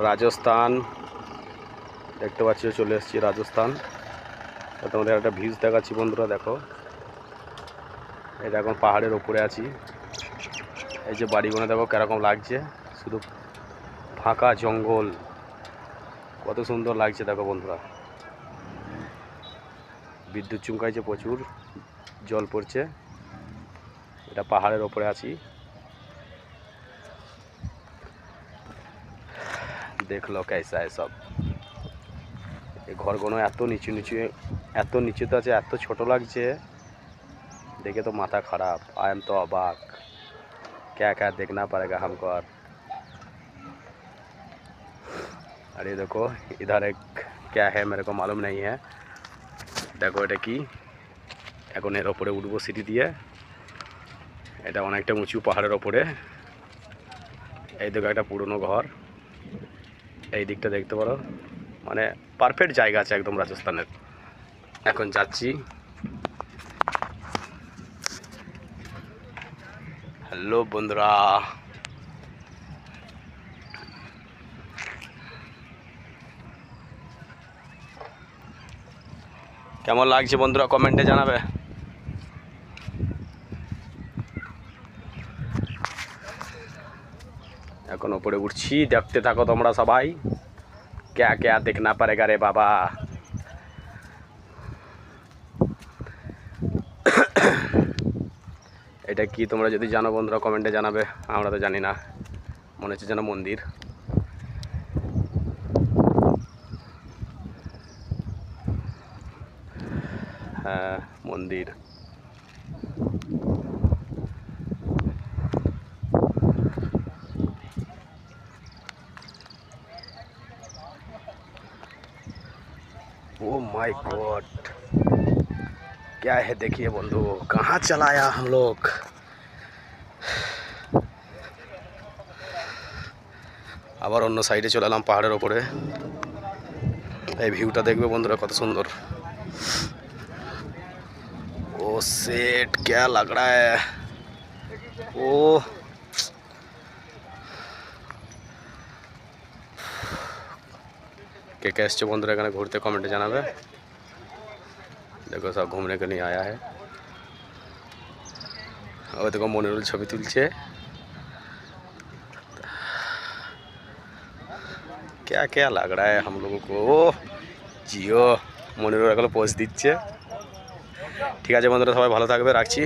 রাজস্থান দেখতে পাচ্ছি, চলে এসেছি রাজস্থান। তোমাদের একটা ভিউজ দেখাচ্ছি বন্ধুরা, দেখো এটা এখন পাহাড়ের ওপরে আছি। এই যে বাড়িগুলো দেখো কিরকম লাগছে, শুধু ফাঁকা জঙ্গল, কত সুন্দর লাগছে দেখো বন্ধুরা। বিদ্যুৎ চমকাইছে, প্রচুর জল পড়ছে। এটা পাহাড়ের ওপরে আছি, দেখলো कैसा है सब। এই ঘরগুলো এত নিচু নিচু, এত নিচুতে আছে, এত ছোট লাগছে, देखे तो माथा खराब। आई एम तो अबाक, क्या क्या देखना पड़ेगा हमको। और ये देखो इधर एक क्या है मेरे को मालूम नहीं है। देखो এটা কি, এখন এর ওপরে উঠবো সিঁড়ি দিয়ে। এটা অনেকটা উঁচু পাহাড়ের ওপরে। এই দেখো একটা পুরনো ঘর, এই দিকটা দেখতে পারো, মানে পারফেক্ট জায়গা আছে একদম রাজস্থানের। এখন যাচ্ছি। হ্যালো বন্ধুরা, কেমন লাগছে বন্ধুরা কমেন্টে জানাবে। এখন ওপরে উঠছি, দেখতে থাকো তোমরা সবাই। क्या क्या देखना पड़ेगा रे बाबा। এটা কি তোমরা যদি জানো বন্ধুরা কমেন্টে জানাবে, আমরা তো জানি না। মনে হচ্ছে যেন মন্দির। হ্যাঁ মন্দির। ओ माय गॉड, क्या है देखिए बंधु, कहाँ चलाया हम लोग। আবার অন্য সাইডে চলে এলাম পাহাড়ের ওপরে। এই ভিউটা দেখবে বন্ধুরা কত সুন্দর। ओ सेट क्या लग रहा है। ओ কে কে এসছে বন্ধুরা এখানে ঘুরতে কমেন্টে জানাবে। দেখো সব ঘুমনে के लिए आया है। ও দেখো মনিরুল ছবি তুলছে। क्या क्या लग रहा है हम लोगों को। জিও মনিরুল এখন পোজ দিচ্ছে। ঠিক আছে বন্ধুরা, সবাই ভালো থাকবে, রাখছি।